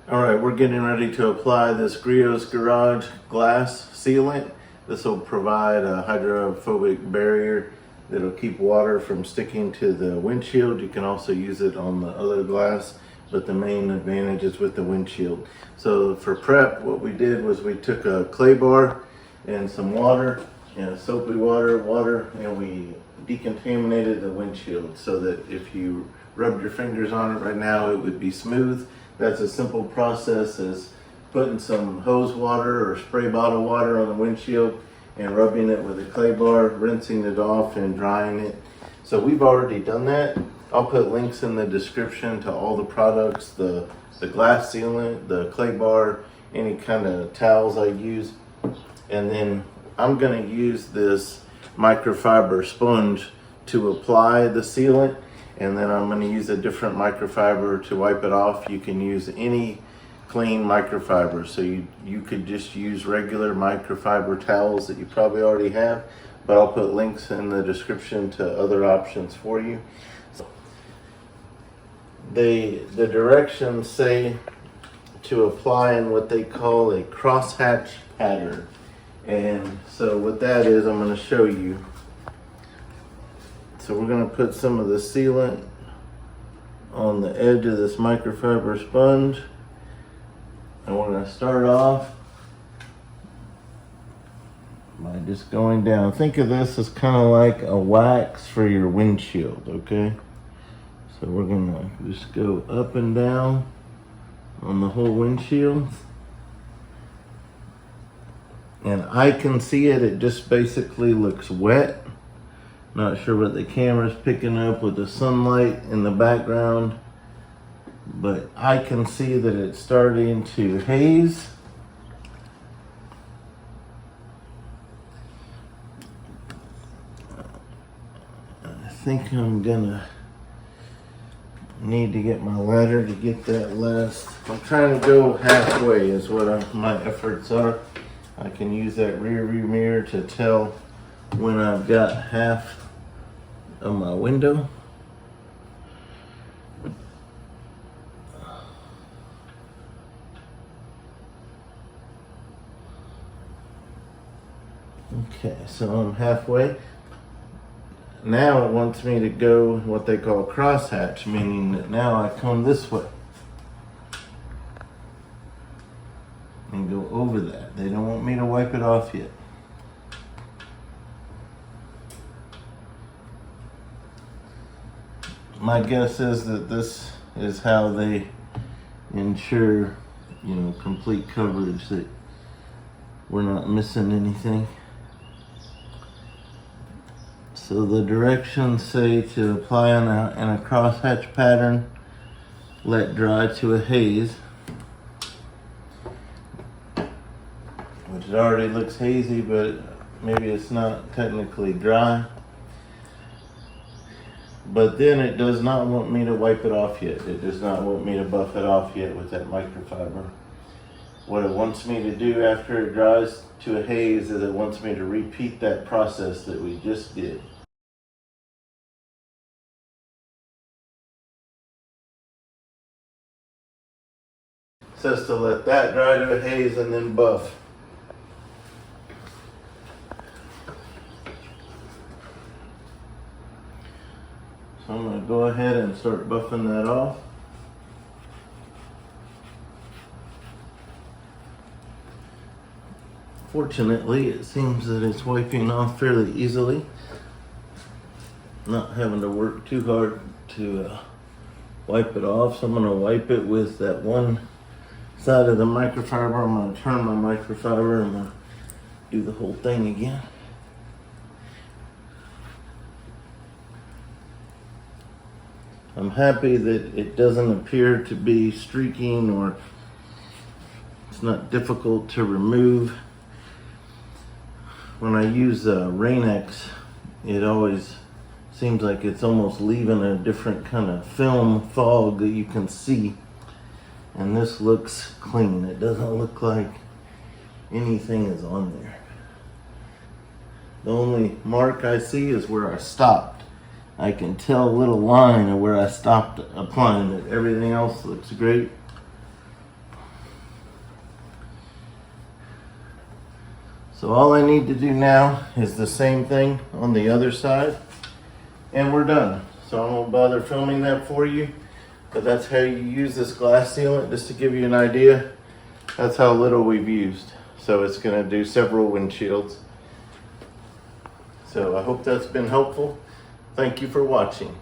All right, we're getting ready to apply this Griot's Garage glass sealant. This will provide a hydrophobic barrier that'll keep water from sticking to the windshield. You can also use it on the other glass, but the main advantage is with the windshield. So for prep, what we did was we took a clay bar and some water, soapy water, and we decontaminated the windshield so that if you rubbed your fingers on it right now, it would be smooth. That's a simple process as putting some hose water or spray bottle water on the windshield and rubbing it with a clay bar, rinsing it off and drying it. So we've already done that. I'll put links in the description to all the products, the glass sealant, the clay bar, any kind of towels I use. And then I'm gonna use this microfiber sponge to apply the sealant. And then I'm going to use a different microfiber to wipe it off. You can use any clean microfiber. So you could just use regular microfiber towels that you probably already have, but I'll put links in the description to other options for you. The directions say to apply in what they call a crosshatch pattern. And so what that is, I'm going to show you. So we're going to put some of the sealant on the edge of this microfiber sponge. And we're going to start off by just going down. Think of this as kind of like a wax for your windshield, okay? So we're going to just go up and down on the whole windshield. And I can see it, it just basically looks wet. Not sure what the camera's picking up with the sunlight in the background, but I can see that it's starting to haze. I think I'm gonna need to get my ladder to get that last. I'm trying to go halfway is what my efforts are. I can use that rear view mirror to tell when I've got half of my window. Okay, so I'm halfway. Now it wants me to go what they call crosshatch, meaning that now I come this way and go over that. They don't want me to wipe it off yet. My guess is that this is how they ensure, complete coverage, that we're not missing anything. So the directions say to apply in a crosshatch pattern, let dry to a haze, which already looks hazy, but maybe it's not technically dry. But then it does not want me to wipe it off yet. It does not want me to buff it off yet with that microfiber. What it wants me to do after it dries to a haze is it wants me to repeat that process that we just did. It says to let that dry to a haze and then buff. So I'm going to go ahead and start buffing that off. Fortunately, it seems that it's wiping off fairly easily. Not having to work too hard to wipe it off. So I'm going to wipe it with that one side of the microfiber. I'm going to turn my microfiber and I'm going to do the whole thing again. I'm happy that it doesn't appear to be streaking, or it's not difficult to remove. When I use Rain-X, it always seems like it's almost leaving a different kind of film fog that you can see. And this looks clean. It doesn't look like anything is on there. The only mark I see is where I stopped. I can tell a little line of where I stopped applying it. Everything else looks great. So all I need to do now is the same thing on the other side, and we're done. So I won't bother filming that for you, but that's how you use this glass sealant, just to give you an idea. That's how little we've used. So it's gonna do several windshields. So I hope that's been helpful. Thank you for watching.